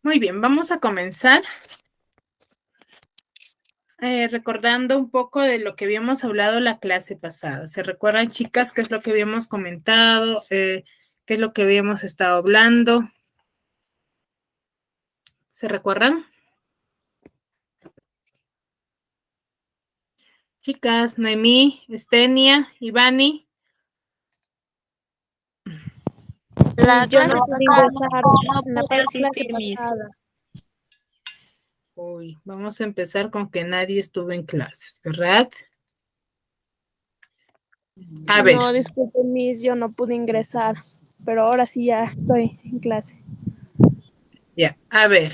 Muy bien, vamos a comenzar recordando un poco de lo que habíamos hablado la clase pasada. ¿Se recuerdan, chicas, qué es lo que habíamos comentado? ¿Qué es lo que habíamos estado hablando? ¿Se recuerdan? Chicas, Noemí, Estenia, Ivani. La Yo clase no pude pasada ingresar no en la pude clase asistir, Miss. pasada. Uy, vamos a empezar con que nadie estuvo en clases, ¿verdad? A ver, No, disculpen, Miss, yo no pude ingresar, pero ahora sí ya estoy en clase. ya, a ver.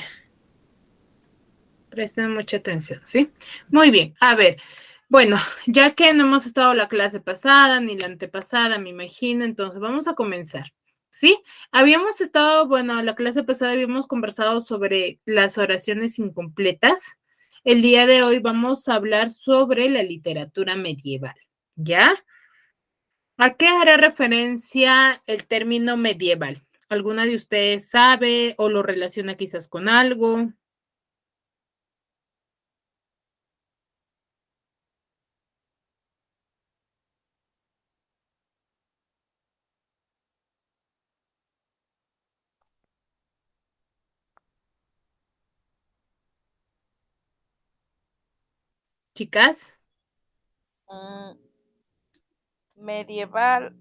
Presten mucha atención, ¿sí? Muy bien, a ver. Bueno, ya que no hemos estado la clase pasada ni la antepasada, me imagino, entonces vamos a comenzar, ¿sí? Habíamos estado, bueno, la clase pasada habíamos conversado sobre las oraciones incompletas. El día de hoy vamos a hablar sobre la literatura medieval, ¿ya? ¿A qué hará referencia el término medieval? ¿Alguna de ustedes sabe o lo relaciona quizás con algo? Chicas. Medieval.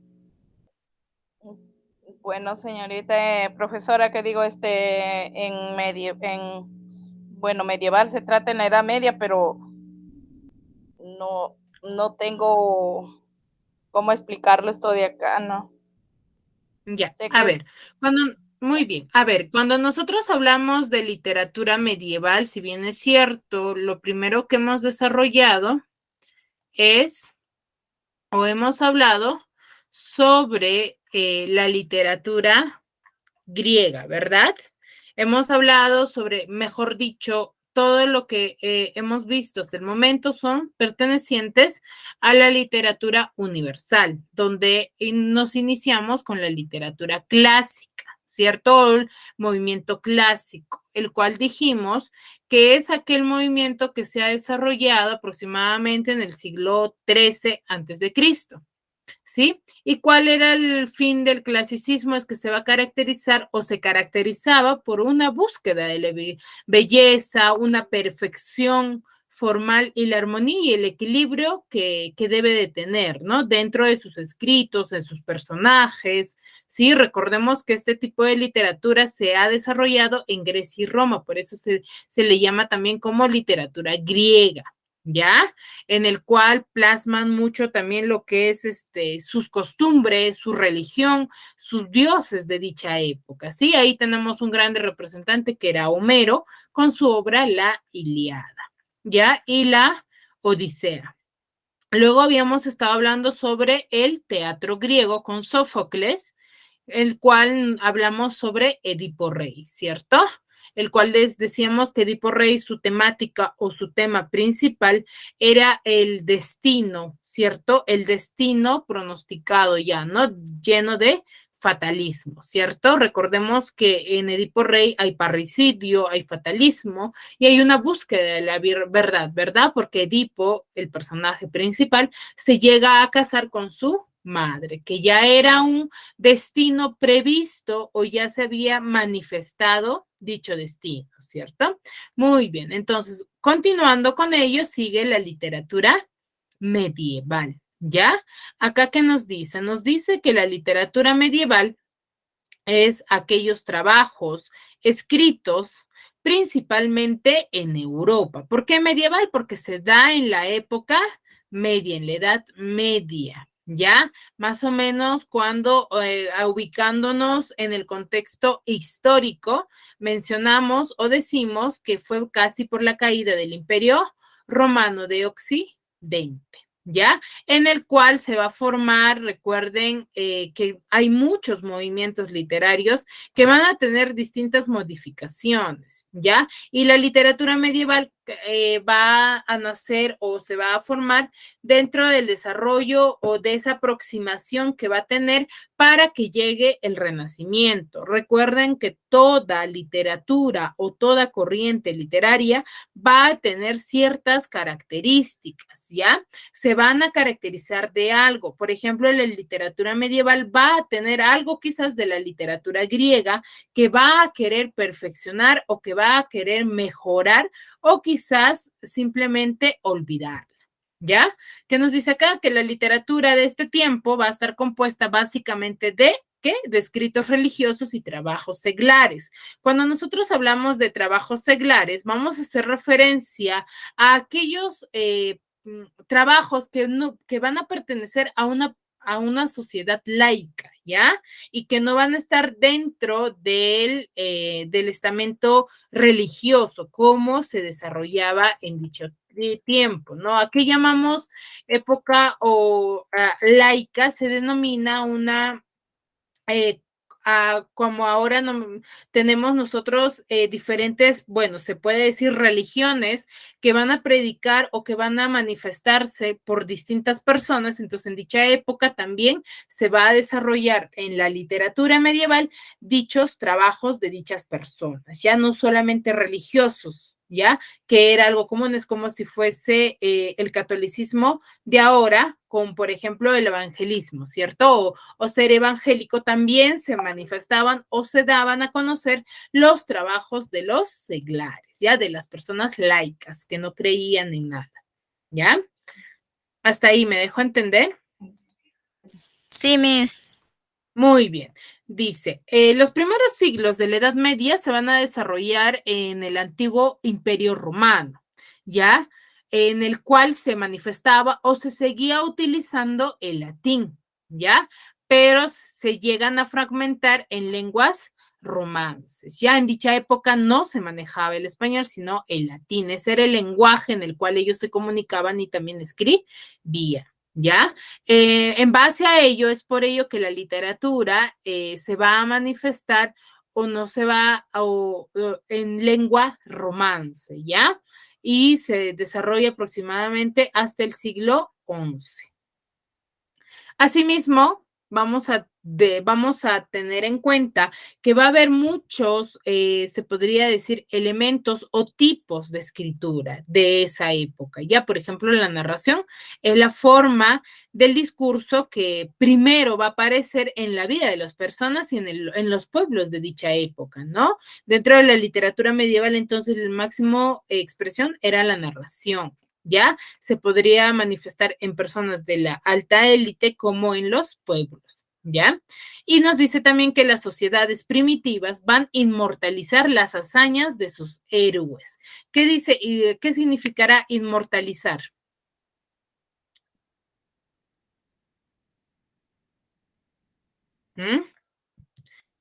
Bueno, señorita profesora, que digo, bueno, medieval se trata en la Edad Media, pero no tengo cómo explicarlo esto de acá, ¿no? Ya, Sé a que es, ver, muy bien, a ver, cuando nosotros hablamos de literatura medieval, si bien es cierto, lo primero que hemos desarrollado es, o hemos hablado sobre la literatura griega, ¿verdad? Hemos hablado sobre, mejor dicho, todo lo que hemos visto hasta el momento son pertenecientes a la literatura universal, donde nos iniciamos con la literatura clásica, ¿cierto? El movimiento clásico, el cual dijimos que es aquel movimiento que se ha desarrollado aproximadamente en el siglo XIII antes de Cristo. ¿Sí? ¿Y cuál era el fin del clasicismo? Es que se va a caracterizar o se caracterizaba por una búsqueda de la belleza, una perfección formal y la armonía y el equilibrio que debe de tener, ¿no? Dentro de sus escritos, de sus personajes, ¿sí? Recordemos que este tipo de literatura se ha desarrollado en Grecia y Roma, por eso se le llama también como literatura griega, ¿ya? En el cual plasman mucho también lo que es sus costumbres, su religión, sus dioses de dicha época, ¿sí? Ahí tenemos un grande representante que era Homero con su obra La Ilíada, ¿ya? Y la Odisea. Luego habíamos estado hablando sobre el teatro griego con Sófocles, el cual hablamos sobre Edipo Rey, ¿cierto? El cual decíamos que Edipo Rey, su temática o su tema principal era el destino, ¿cierto? El destino pronosticado ya, ¿no? Lleno de fatalismo, ¿cierto? Recordemos que en Edipo Rey hay parricidio, hay fatalismo y hay una búsqueda de la verdad, ¿verdad? Porque Edipo, el personaje principal, se llega a casar con su madre, que ya era un destino previsto o ya se había manifestado dicho destino, ¿cierto? Muy bien, entonces, continuando con ello, sigue la literatura medieval, ¿ya? Acá, ¿qué nos dice? Nos dice que la literatura medieval es aquellos trabajos escritos principalmente en Europa. ¿Por qué medieval? Porque se da en la época media, en la Edad Media, ¿ya? Más o menos cuando, ubicándonos en el contexto histórico, mencionamos o decimos que fue casi por la caída del Imperio Romano de Occidente. ¿Ya? En el cual se va a formar, recuerden que hay muchos movimientos literarios que van a tener distintas modificaciones, ¿ya? Y la literatura medieval va a nacer o se va a formar dentro del desarrollo o de esa aproximación que va a tener para que llegue el Renacimiento. Recuerden que toda literatura o toda corriente literaria va a tener ciertas características, ¿ya? Se van a caracterizar de algo. Por ejemplo, la literatura medieval va a tener algo quizás de la literatura griega que va a querer perfeccionar o que va a querer mejorar o quizás simplemente olvidar. ¿Ya? ¿Qué nos dice acá? Que la literatura de este tiempo va a estar compuesta básicamente de, ¿qué? De escritos religiosos y trabajos seglares. Cuando nosotros hablamos de trabajos seglares, vamos a hacer referencia a aquellos trabajos que van a pertenecer a una sociedad laica, ¿ya? Y que no van a estar dentro del estamento religioso, como se desarrollaba en dicho tiempo, ¿no? Aquí llamamos época o laica, se denomina una como ahora tenemos nosotros diferentes, bueno, se puede decir religiones que van a predicar o que van a manifestarse por distintas personas, entonces en dicha época también se va a desarrollar en la literatura medieval dichos trabajos de dichas personas, ya no solamente religiosos, ¿ya? Que era algo común, es como si fuese el catolicismo de ahora, con, por ejemplo, el evangelismo, ¿cierto? O ser evangélico, también se manifestaban o se daban a conocer los trabajos de los seglares, ¿ya? De las personas laicas que no creían en nada, ¿ya? ¿Hasta ahí me dejo entender? Sí, Miss. Muy bien. Dice, los primeros siglos de la Edad Media se van a desarrollar en el antiguo Imperio Romano, ¿ya? En el cual se manifestaba o se seguía utilizando el latín, ¿ya? Pero se llegan a fragmentar en lenguas romances. Ya en dicha época no se manejaba el español, sino el latín. Ese era el lenguaje en el cual ellos se comunicaban y también escribían. ¿Ya? En base a ello, es por ello que la literatura se va a manifestar o no se va en lengua romance, ¿ya? Y se desarrolla aproximadamente hasta el siglo XI. Asimismo, vamos a tener en cuenta que va a haber muchos, se podría decir, elementos o tipos de escritura de esa época. Ya, por ejemplo, la narración es la forma del discurso que primero va a aparecer en la vida de las personas y en los pueblos de dicha época, ¿no? Dentro de la literatura medieval, entonces, el máximo expresión era la narración. ¿Ya? Se podría manifestar en personas de la alta élite como en los pueblos, ¿ya? Y nos dice también que las sociedades primitivas van a inmortalizar las hazañas de sus héroes. ¿Qué dice y qué significará inmortalizar?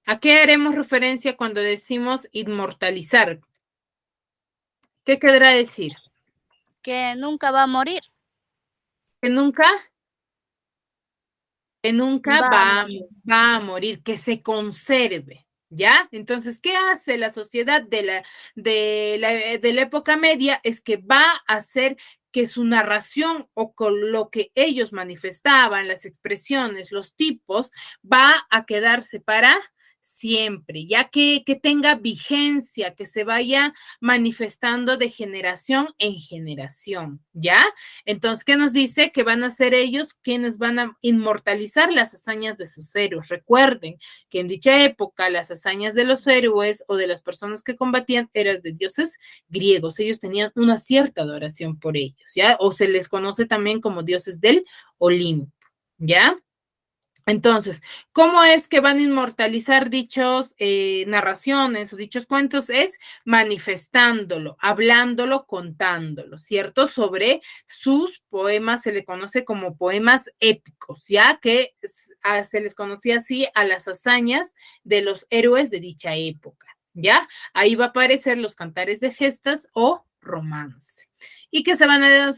¿A qué haremos referencia cuando decimos inmortalizar? ¿Qué querrá decir? Que nunca va a morir. Que nunca Va. va a morir, que se conserve, ¿ya? Entonces, ¿qué hace la sociedad de la época media? Es que va a hacer que su narración o con lo que ellos manifestaban, las expresiones, los tipos, va a quedarse para siempre, ya que tenga vigencia, que se vaya manifestando de generación en generación, ¿ya? Entonces, ¿qué nos dice? Que van a ser ellos quienes van a inmortalizar las hazañas de sus héroes. Recuerden que en dicha época las hazañas de los héroes o de las personas que combatían eran de dioses griegos. Ellos tenían una cierta adoración por ellos, ¿ya? O se les conoce también como dioses del Olimpo, ¿ya? Entonces, ¿cómo es que van a inmortalizar dichos narraciones o dichos cuentos? Es manifestándolo, hablándolo, contándolo, ¿cierto? Sobre sus poemas, se le conoce como poemas épicos, ya que se les conocía así a las hazañas de los héroes de dicha época, ¿ya? Ahí va a aparecer los cantares de gestas o romance y que se van a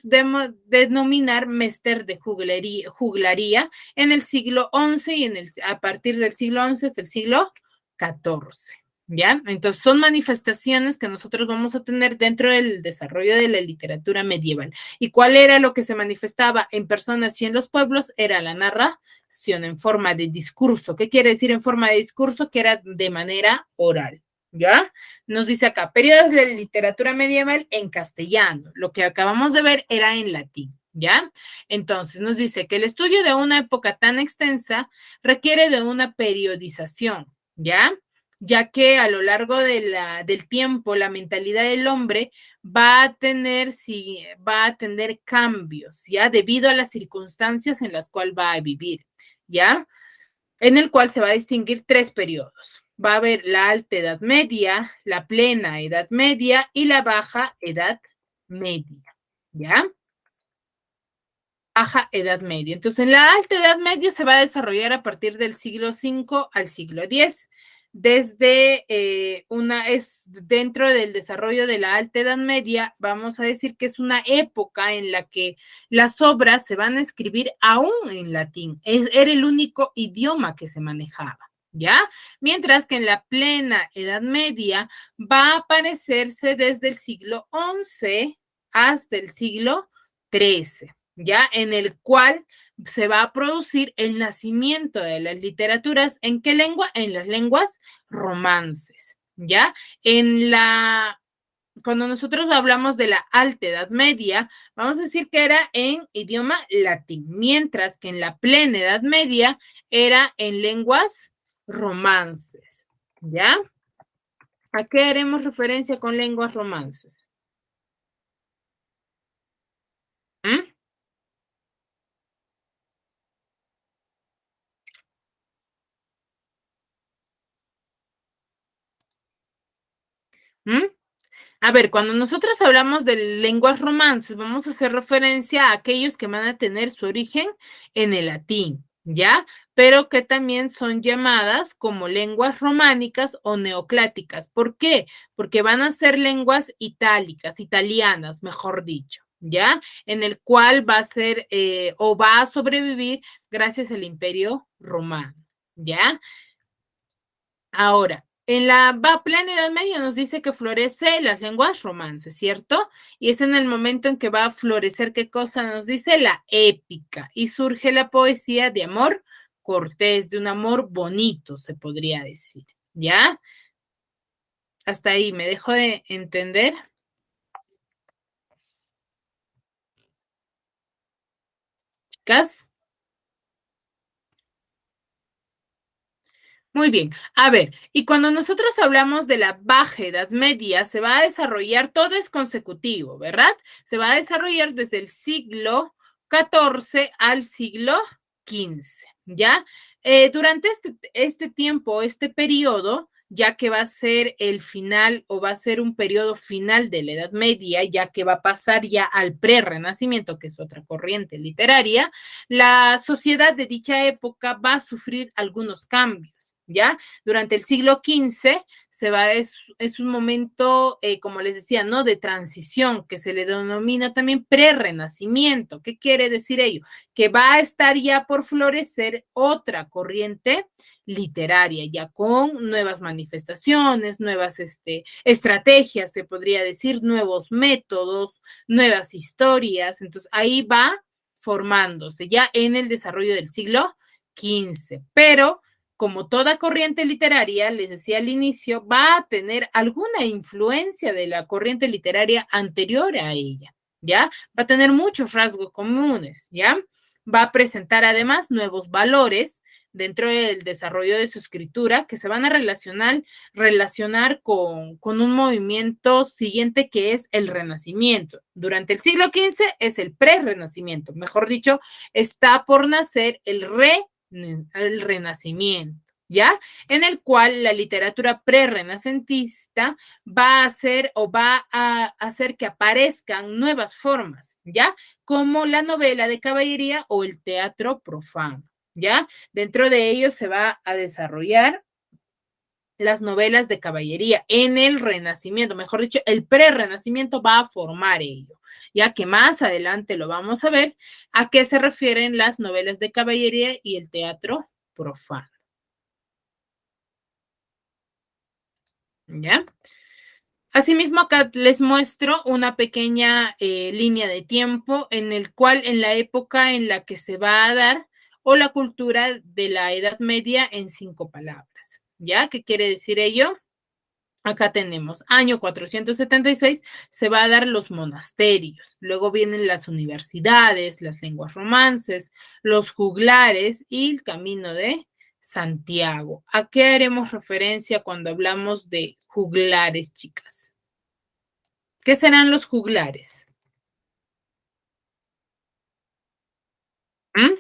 denominar mester de juglaría en el siglo XI y a partir del siglo XI hasta el siglo XIV. ¿ya? Entonces, son manifestaciones que nosotros vamos a tener dentro del desarrollo de la literatura medieval. ¿Y cuál era lo que se manifestaba en personas y en los pueblos? Era la narración en forma de discurso. ¿Qué quiere decir en forma de discurso? Que era de manera oral, ¿ya? Nos dice acá, periodos de la literatura medieval en castellano. Lo que acabamos de ver era en latín, ¿ya? Entonces, nos dice que el estudio de una época tan extensa requiere de una periodización, ¿ya? Ya que a lo largo del tiempo la mentalidad del hombre va a tener cambios, ¿ya? Debido a las circunstancias en las cuales va a vivir, ¿ya? En el cual se va a distinguir 3 periodos. Va a haber la alta edad media, la plena edad media y la baja edad media, ¿ya? Baja edad media. Entonces, en la alta edad media se va a desarrollar a partir del siglo V al siglo X. Desde dentro del desarrollo de la alta edad media, vamos a decir que es una época en la que las obras se van a escribir aún en latín. Era el único idioma que se manejaba, ¿ya? Mientras que en la plena edad media va a aparecerse desde el siglo XI hasta el siglo XIII, ¿ya? En el cual se va a producir el nacimiento de las literaturas. ¿En qué lengua? En las lenguas romances, ¿ya? Cuando nosotros hablamos de la alta edad media, vamos a decir que era en idioma latín, mientras que en la plena edad media era en lenguas romances, ¿ya? ¿A qué haremos referencia con lenguas romances? ¿Mm? ¿Mm? A ver, cuando nosotros hablamos de lenguas romances, vamos a hacer referencia a aquellos que van a tener su origen en el latín, ¿ya? Pero que también son llamadas como lenguas románicas o neocláticas. ¿Por qué? Porque van a ser lenguas itálicas, italianas, mejor dicho, ¿ya? En el cual va a ser o va a sobrevivir gracias al Imperio Romano, ¿ya? Ahora, en la plena Edad Media nos dice que florece las lenguas romances, ¿cierto? Y es en el momento en que va a florecer, ¿qué cosa nos dice? La épica. Y surge la poesía de amor cortés, de un amor bonito, se podría decir, ¿ya? Hasta ahí, ¿me dejo de entender? Chicas. Muy bien. A ver, y cuando nosotros hablamos de la baja edad media, se va a desarrollar, todo es consecutivo, ¿verdad? Se va a desarrollar desde el siglo XIV al siglo XV, ¿ya? Durante este tiempo, este periodo, ya que va a ser el final o va a ser un periodo final de la Edad Media, ya que va a pasar ya al prerrenacimiento, que es otra corriente literaria, la sociedad de dicha época va a sufrir algunos cambios. ¿Ya? Durante el siglo XV es un momento, como les decía, ¿no? De transición, que se le denomina también prerrenacimiento. ¿Qué quiere decir ello? Que va a estar ya por florecer otra corriente literaria, ya con nuevas manifestaciones, nuevas estrategias, se podría decir, nuevos métodos, nuevas historias. Entonces, ahí va formándose ya en el desarrollo del siglo XV, pero como toda corriente literaria, les decía al inicio, va a tener alguna influencia de la corriente literaria anterior a ella, ¿ya? Va a tener muchos rasgos comunes, ¿ya? Va a presentar además nuevos valores dentro del desarrollo de su escritura que se van a relacionar con un movimiento siguiente que es el Renacimiento. Durante el siglo XV es el pre-Renacimiento, mejor dicho, está por nacer el Renacimiento, ¿ya? En el cual la literatura prerrenacentista va a hacer o va a hacer que aparezcan nuevas formas, ¿ya? Como la novela de caballería o el teatro profano, ¿ya? Dentro de ellos se va a desarrollar las novelas de caballería en el Renacimiento, mejor dicho, el prerrenacimiento va a formar ello, ya que más adelante lo vamos a ver a qué se refieren las novelas de caballería y el teatro profano. ¿ya? Asimismo, acá les muestro una pequeña línea de tiempo en el cual, en la época en la que se va a dar, o la cultura de la Edad Media en 5 palabras, ¿ya? ¿Qué quiere decir ello? Acá tenemos, año 476, se va a dar los monasterios, luego vienen las universidades, las lenguas romances, los juglares y el camino de Santiago. ¿A qué haremos referencia cuando hablamos de juglares, chicas? ¿Qué serán los juglares? ¿Mm?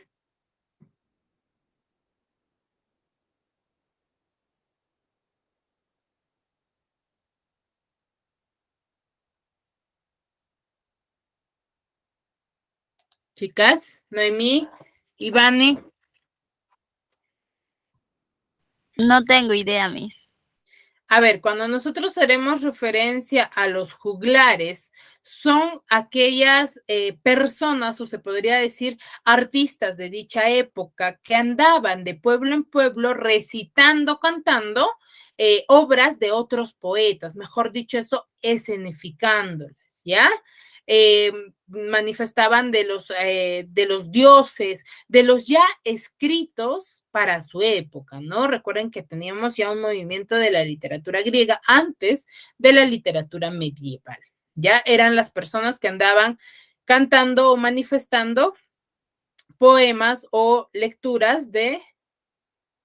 Chicas, Noemí, Ivane. No tengo idea, Miss. A ver, cuando nosotros haremos referencia a los juglares, son aquellas personas, o se podría decir, artistas de dicha época que andaban de pueblo en pueblo recitando, cantando obras de otros poetas, mejor dicho, eso, escenificándolas, ¿ya? Manifestaban de los dioses, de los ya escritos para su época, ¿no? Recuerden que teníamos ya un movimiento de la literatura griega antes de la literatura medieval. Ya eran las personas que andaban cantando o manifestando poemas o lecturas de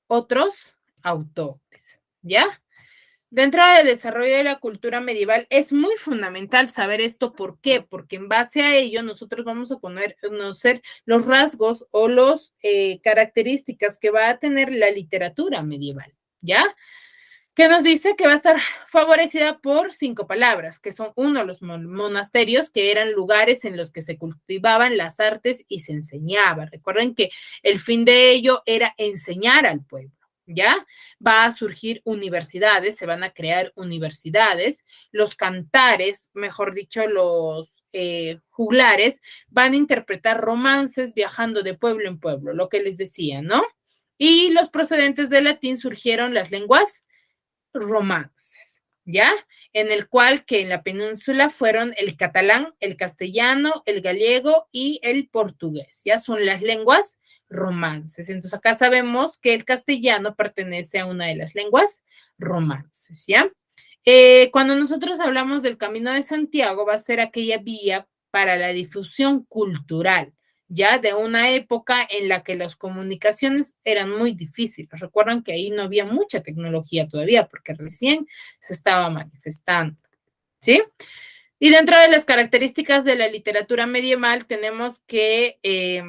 otros autores, ¿ya? Dentro del desarrollo de la cultura medieval es muy fundamental saber esto. ¿Por qué? Porque en base a ello nosotros vamos a conocer los rasgos o las características que va a tener la literatura medieval, ¿ya? Que nos dice que va a estar favorecida por 5 palabras, que son uno, los monasterios, que eran lugares en los que se cultivaban las artes y se enseñaba. Recuerden que el fin de ello era enseñar al pueblo. ¿Ya? Va a surgir universidades, se van a crear universidades, los cantares, mejor dicho, los juglares, van a interpretar romances viajando de pueblo en pueblo, lo que les decía, ¿no? Y los procedentes del latín surgieron las lenguas romances, ¿ya? En el cual que en la península fueron el catalán, el castellano, el gallego y el portugués, ¿ya? Son las lenguas romances. Entonces acá sabemos que el castellano pertenece a una de las lenguas romances, ¿ya? Cuando nosotros hablamos del Camino de Santiago, va a ser aquella vía para la difusión cultural, ya de una época en la que las comunicaciones eran muy difíciles. Recuerdan que ahí no había mucha tecnología todavía, porque recién se estaba manifestando, ¿sí? Y dentro de las características de la literatura medieval tenemos que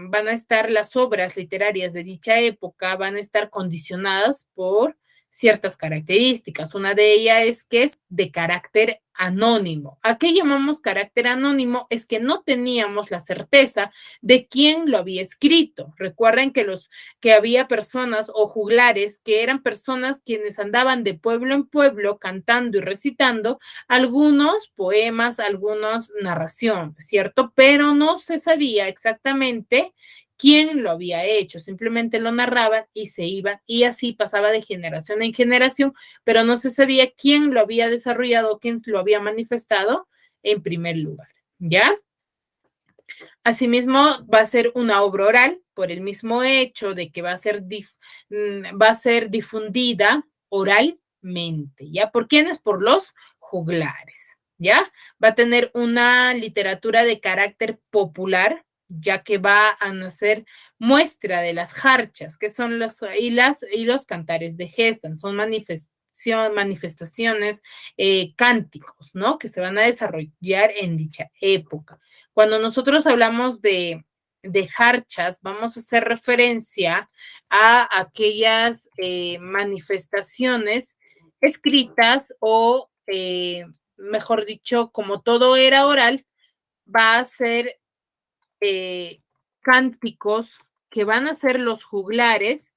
van a estar las obras literarias de dicha época, van a estar condicionadas por ciertas características. Una de ellas es que es de carácter anónimo. ¿A qué llamamos carácter anónimo? Es que no teníamos la certeza de quién lo había escrito. Recuerden que había personas o juglares que eran personas quienes andaban de pueblo en pueblo cantando y recitando algunos poemas, algunas narración, ¿cierto? Pero no se sabía exactamente quién lo había hecho, simplemente lo narraban y se iban y así pasaba de generación en generación, pero no se sabía quién lo había desarrollado, quién lo había manifestado en primer lugar, ¿ya? Asimismo, va a ser una obra oral por el mismo hecho de que va a ser difundida oralmente, ¿ya? ¿Por quiénes? Por los juglares, ¿ya? Va a tener una literatura de carácter popular, ya que va a nacer muestra de las jarchas, que son y los cantares de gestas, son manifestaciones, cánticos, ¿no? Que se van a desarrollar en dicha época. Cuando nosotros hablamos de jarchas, vamos a hacer referencia a aquellas manifestaciones escritas o, mejor dicho, como todo era oral, va a ser cánticos que van a ser los juglares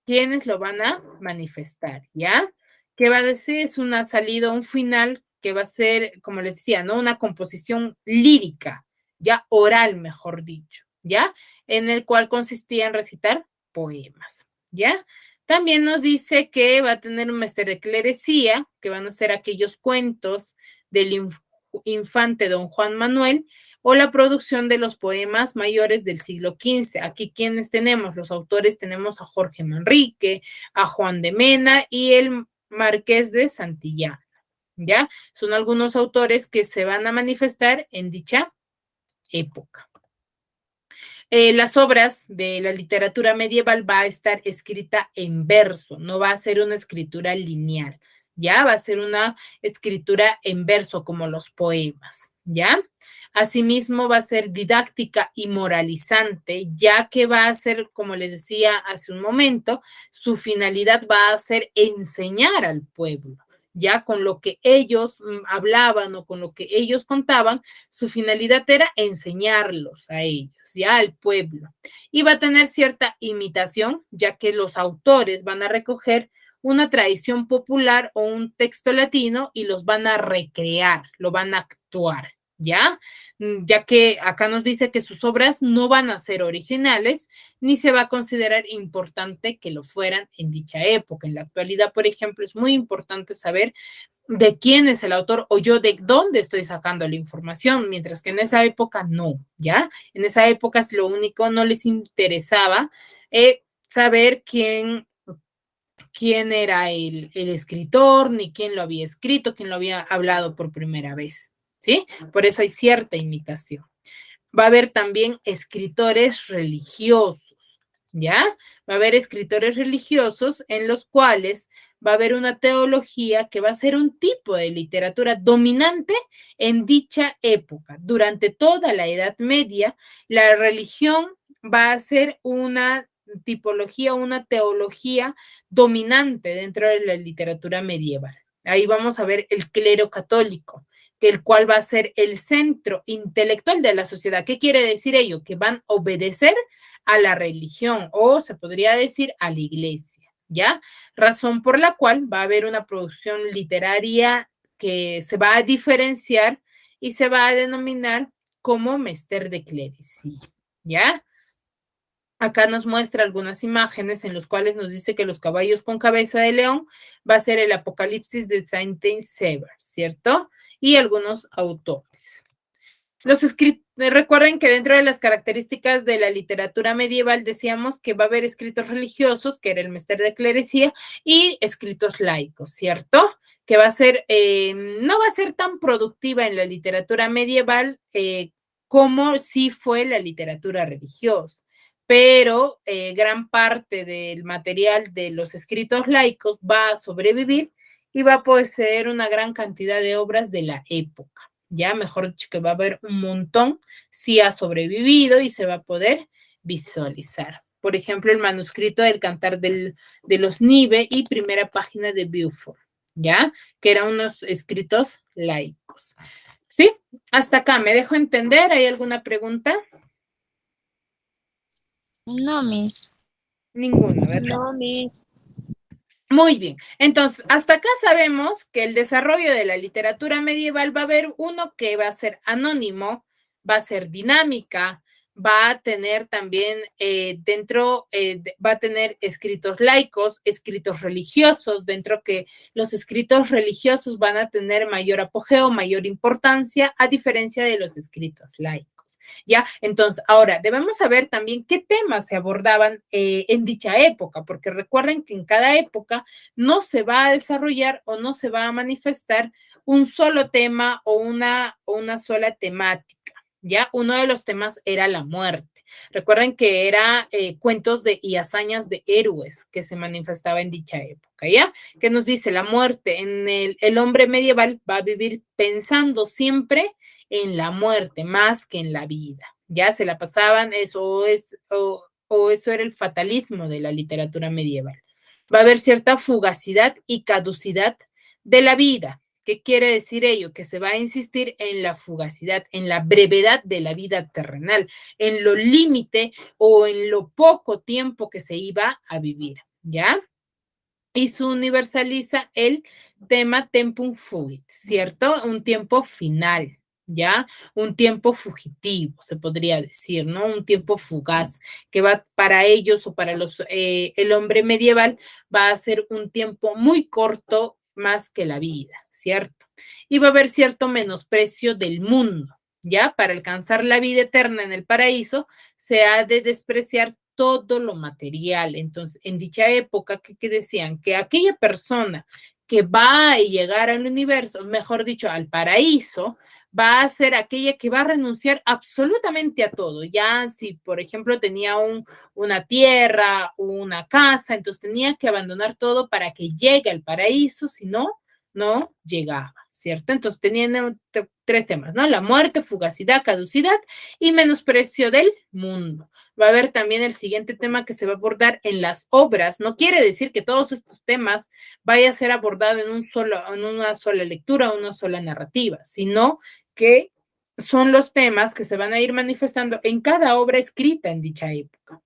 quienes lo van a manifestar, ¿ya? ¿Qué va a decir? Es una salida, un final que va a ser, como les decía, ¿no? Una composición lírica, ya oral, mejor dicho, ¿ya? En el cual consistía en recitar poemas, ¿ya? También nos dice que va a tener un Mester de Clerecía, que van a ser aquellos cuentos del infante don Juan Manuel, o la producción de los poemas mayores del siglo XV. Aquí, ¿quiénes tenemos? Los autores tenemos a Jorge Manrique, a Juan de Mena y el Marqués de Santillán, ¿ya? Son algunos autores que se van a manifestar en dicha época. Las obras de la literatura medieval va a estar escrita en verso, no va a ser una escritura lineal, ¿ya? Va a ser una escritura en verso como los poemas, ¿ya? Asimismo va a ser didáctica y moralizante, ya que va a ser, como les decía hace un momento, su finalidad va a ser enseñar al pueblo. Ya con lo que ellos hablaban o con lo que ellos contaban, su finalidad era enseñarlos a ellos, ya al pueblo. Y va a tener cierta imitación, ya que los autores van a recoger una tradición popular o un texto latino y los van a recrear, lo van a actuar, ¿ya? Ya que acá nos dice que sus obras no van a ser originales, ni se va a considerar importante que lo fueran en dicha época. En la actualidad, por ejemplo, es muy importante saber de quién es el autor o yo de dónde estoy sacando la información, mientras que en esa época no, ¿ya? En esa época es lo único, no les interesaba saber quién era el escritor, ni quién lo había escrito, quién lo había hablado por primera vez, ¿sí? Por eso hay cierta imitación. Va a haber también escritores religiosos, ¿ya? Va a haber escritores religiosos en los cuales va a haber una teología que va a ser un tipo de literatura dominante en dicha época. Durante toda la Edad Media, la religión va a ser una tipología, una teología dominante dentro de la literatura medieval. Ahí vamos a ver el clero católico, el cual va a ser el centro intelectual de la sociedad. ¿Qué quiere decir ello? Que van a obedecer a la religión o se podría decir a la iglesia, ¿ya? Razón por la cual va a haber una producción literaria que se va a diferenciar y se va a denominar como Mester de Clerecía, ¿ya? Acá nos muestra algunas imágenes en las cuales nos dice que los caballos con cabeza de león va a ser el Apocalipsis de Saint-Sever, ¿cierto? Y algunos autores. Recuerden que dentro de las características de la literatura medieval decíamos que va a haber escritos religiosos, que era el Mester de Clerecía, y escritos laicos, ¿cierto? Que va a ser, no va a ser tan productiva en la literatura medieval como sí fue la literatura religiosa, pero gran parte del material de los escritos laicos va a sobrevivir y va a poseer una gran cantidad de obras de la época. Ya, mejor dicho, que va a haber un montón, sí ha sobrevivido y se va a poder visualizar. Por ejemplo, el manuscrito del Cantar de los Nive y primera página de Beaufort, ¿ya? Que eran unos escritos laicos. ¿Sí? Hasta acá, ¿me dejo entender? ¿Hay alguna pregunta? No, Miss. Ninguna, ¿verdad? No, Miss. Muy bien, entonces hasta acá sabemos que el desarrollo de la literatura medieval va a haber uno que va a ser anónimo, va a ser dinámica, va a tener también va a tener escritos laicos, escritos religiosos, dentro que los escritos religiosos van a tener mayor apogeo, mayor importancia, a diferencia de los escritos laicos. ¿Ya? Entonces, ahora debemos saber también qué temas se abordaban en dicha época, porque recuerden que en cada época no se va a desarrollar o no se va a manifestar un solo tema o una sola temática, ¿ya? Uno de los temas era la muerte. Recuerden que era cuentos y hazañas de héroes que se manifestaba en dicha época, ¿ya? Que nos dice la muerte en el hombre medieval va a vivir pensando siempre en la muerte más que en la vida. Ya se la pasaban, eso era el fatalismo de la literatura medieval. Va a haber cierta fugacidad y caducidad de la vida. ¿Qué quiere decir ello? Que se va a insistir en la fugacidad, en la brevedad de la vida terrenal, en lo límite o en lo poco tiempo que se iba a vivir, ¿ya? Y se universaliza el tema tempum fugit, ¿cierto? Un tiempo final, ¿ya? Un tiempo fugitivo, se podría decir, ¿no? Un tiempo fugaz, que va para ellos o para el hombre medieval va a ser un tiempo muy corto más que la vida, ¿cierto? Y va a haber cierto menosprecio del mundo, ¿ya? Para alcanzar la vida eterna en el paraíso, se ha de despreciar todo lo material. Entonces, en dicha época, ¿qué decían? Que aquella persona que va a llegar al universo, mejor dicho, al paraíso, va a ser aquella que va a renunciar absolutamente a todo. Ya si, por ejemplo, tenía una tierra, una casa, entonces tenía que abandonar todo para que llegue al paraíso, si no, no llegaba, ¿cierto? Entonces tenían tres temas, ¿no? La muerte, fugacidad, caducidad y menosprecio del mundo. Va a haber también el siguiente tema que se va a abordar en las obras. No quiere decir que todos estos temas vaya a ser abordado en una sola lectura, una sola narrativa, sino que son los temas que se van a ir manifestando en cada obra escrita en dicha época.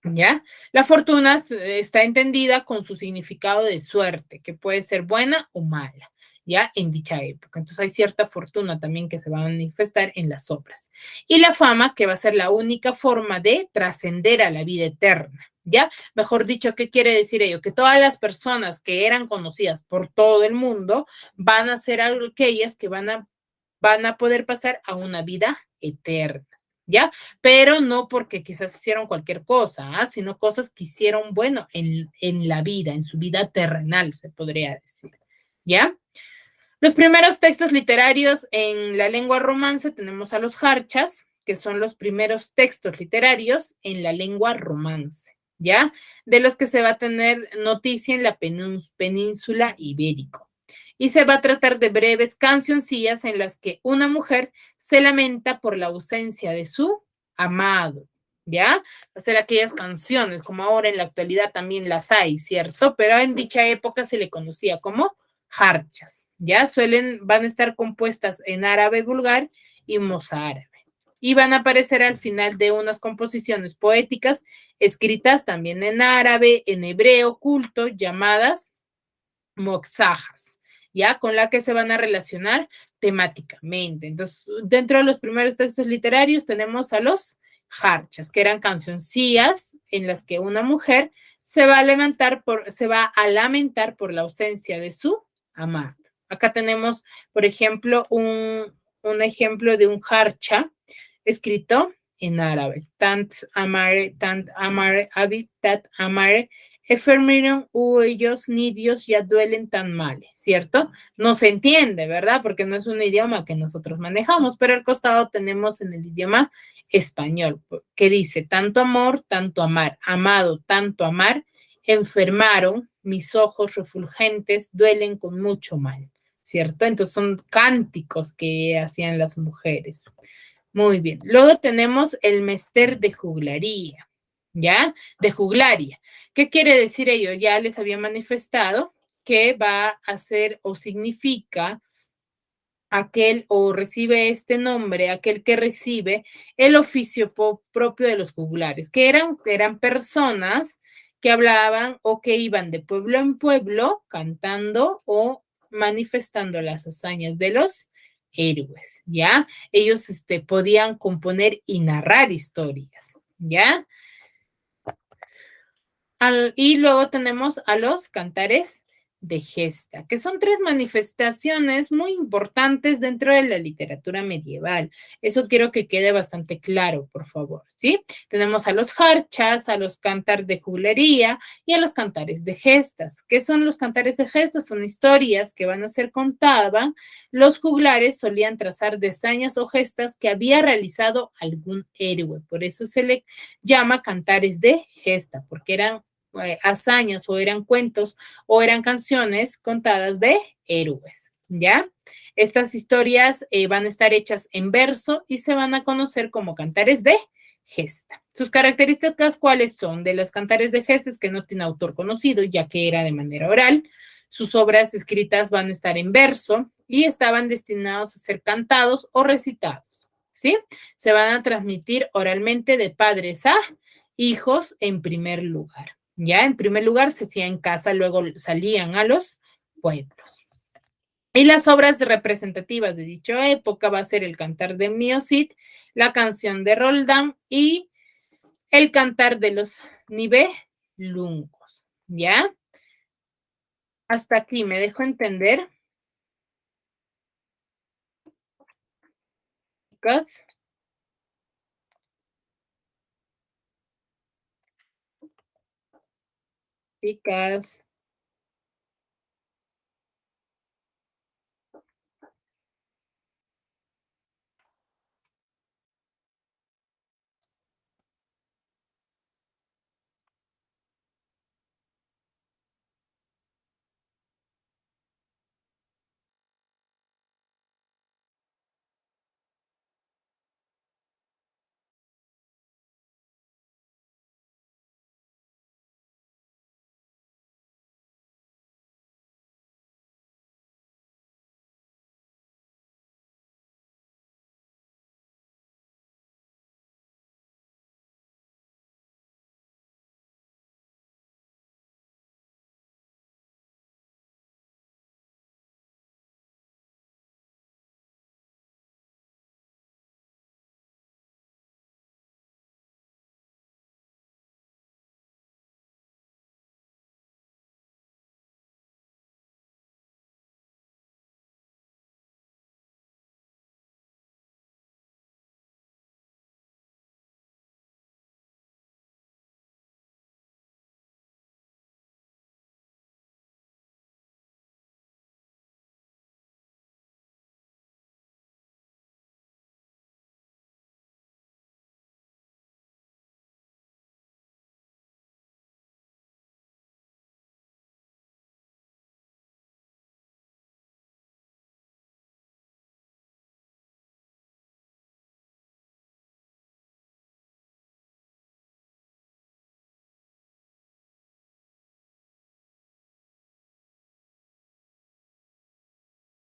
¿Ya? La fortuna está entendida con su significado de suerte, que puede ser buena o mala, ¿ya? En dicha época. Entonces hay cierta fortuna también que se va a manifestar en las obras. Y la fama, que va a ser la única forma de trascender a la vida eterna, ¿ya? Mejor dicho, ¿qué quiere decir ello? Que todas las personas que eran conocidas por todo el mundo van a ser aquellas que van a poder pasar a una vida eterna. ¿Ya? Pero no porque quizás hicieron cualquier cosa, sino cosas que hicieron, bueno, en la vida, en su vida terrenal, se podría decir, ¿ya? Los primeros textos literarios en la lengua romance tenemos a los jarchas, que son los primeros textos literarios en la lengua romance, ¿ya? De los que se va a tener noticia en la península ibérica. Y se va a tratar de breves cancioncillas en las que una mujer se lamenta por la ausencia de su amado, ¿ya? Va a ser aquellas canciones, como ahora en la actualidad también las hay, ¿cierto? Pero en dicha época se le conocía como jarchas, ¿ya? Van a estar compuestas en árabe vulgar y mozárabe. Y van a aparecer al final de unas composiciones poéticas escritas también en árabe, en hebreo culto, llamadas moxajas, ¿ya? Con la que se van a relacionar temáticamente. Entonces, dentro de los primeros textos literarios tenemos a los jarchas, que eran cancioncillas en las que una mujer se va a lamentar por la ausencia de su amado. Acá tenemos, por ejemplo, un ejemplo de un jarcha escrito en árabe. Tant amare, abit, tat amare, enfermaron ellos ni Dios ya duelen tan mal, ¿cierto? No se entiende, ¿verdad? Porque no es un idioma que nosotros manejamos, pero al costado tenemos en el idioma español, que dice, tanto amor, tanto amar, amado, tanto amar, enfermaron, mis ojos refulgentes duelen con mucho mal, ¿cierto? Entonces son cánticos que hacían las mujeres. Muy bien. Luego tenemos el mester de juglaría, ¿ya? De juglaria. ¿Qué quiere decir ello? Ya les había manifestado que va a ser o significa aquel o recibe este nombre, aquel que recibe el oficio propio de los juglares, que eran personas que hablaban o que iban de pueblo en pueblo cantando o manifestando las hazañas de los héroes, ¿ya? Ellos podían componer y narrar historias, ¿ya? Y luego tenemos a los cantares de gesta, que son tres manifestaciones muy importantes dentro de la literatura medieval. Eso quiero que quede bastante claro, por favor, ¿sí? Tenemos a los jarchas, a los cantares de juglería y a los cantares de gestas. ¿Qué son los cantares de gestas? Son historias que van a ser contadas. Los juglares solían trazar de hazañas o gestas que había realizado algún héroe. Por eso se le llama cantares de gesta, porque eran hazañas o eran cuentos o eran canciones contadas de héroes, ¿ya? Estas historias van a estar hechas en verso y se van a conocer como cantares de gesta. Sus características, ¿cuáles son? De los cantares de gesta es que no tiene autor conocido, ya que era de manera oral. Sus obras escritas van a estar en verso y estaban destinados a ser cantados o recitados, ¿sí? Se van a transmitir oralmente de padres a hijos en primer lugar. Ya, en primer lugar se hacía en casa, luego salían a los pueblos. Y las obras representativas de dicha época va a ser el Cantar de Mio Cid, la canción de Roldán y el Cantar de los Nibelungos. ¿Ya? Hasta aquí, ¿me dejo entender? Chicas. Chicas.